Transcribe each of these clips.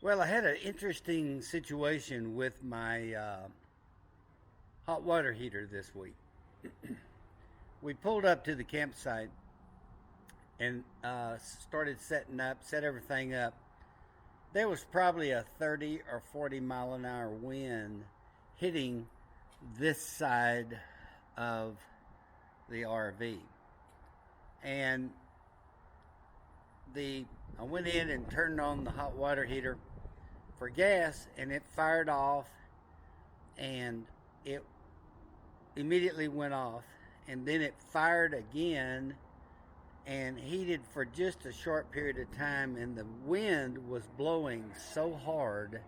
Well, I had an interesting situation with my hot water heater this week. We pulled up to the campsite and started set everything up. There was probably a 30 or 40 mile an hour wind hitting this side of the RV. And I went in and turned on the hot water heater for gas, and it fired off, and it immediately went off, and then it fired again and heated for just a short period of time, and the wind was blowing so hard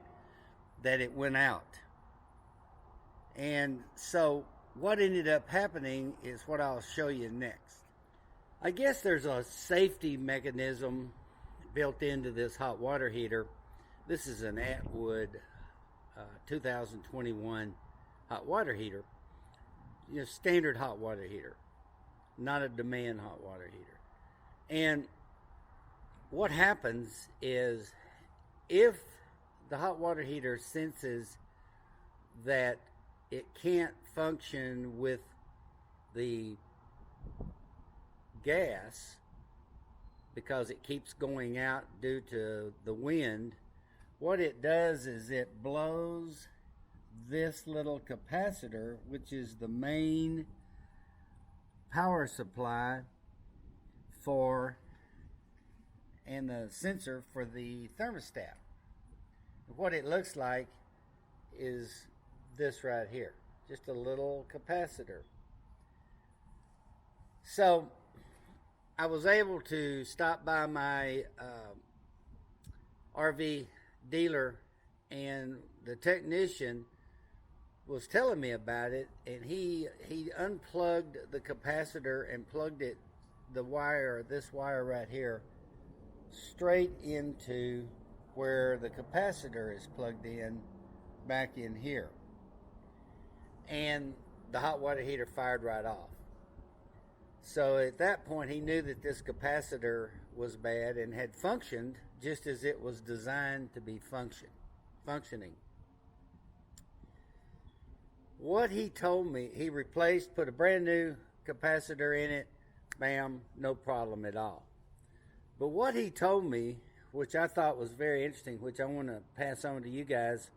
that it went out. And so what ended up happening is what I'll show you next. I guess there's a safety mechanism built into this hot water heater. This is an Atwood 2021 hot water heater. Standard hot water heater, not a demand hot water heater. And what happens is, if the hot water heater senses that it can't function with the gas because it keeps going out due to the wind, what it does is it blows this little capacitor, which is the main power supply and the sensor for the thermostat. What it looks like is this right here, just a little capacitor. So I was able to stop by my RV dealer, and the technician was telling me about it, and he unplugged the capacitor and plugged this wire right here, straight into where the capacitor is plugged in, back in here. And the hot water heater fired right off. So at that point, he knew that this capacitor was bad and had functioned just as it was designed to be functioning. What he told me, he put a brand new capacitor in it, bam, no problem at all. But what he told me, which I thought was very interesting, which I want to pass on to you guys,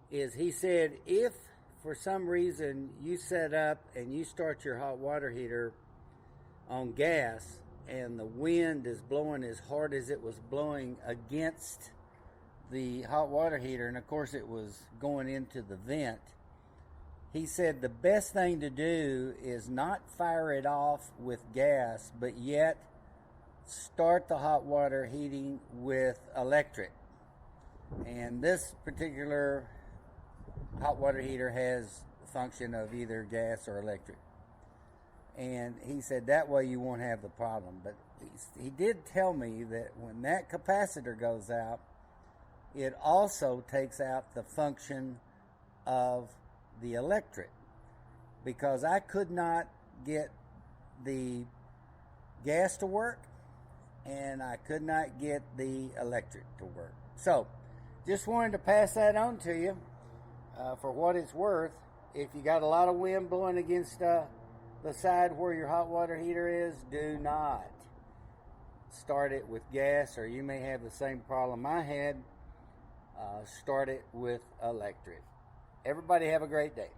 is he said, if for some reason you set up and you start your hot water heater on gas and the wind is blowing as hard as it was blowing against the hot water heater, and of course it was going into the vent, he said the best thing to do is not fire it off with gas, but yet start the hot water heating with electric. And this particular hot water heater has the function of either gas or electric. And he said that way you won't have the problem. But he did tell me that when that capacitor goes out, it also takes out the function of the electric, because I could not get the gas to work and I could not get the electric to work. So just wanted to pass that on to you for what it's worth. If you got a lot of wind blowing against the side where your hot water heater is, do not start it with gas, or you may have the same problem I had. Start it with electric. Everybody have a great day.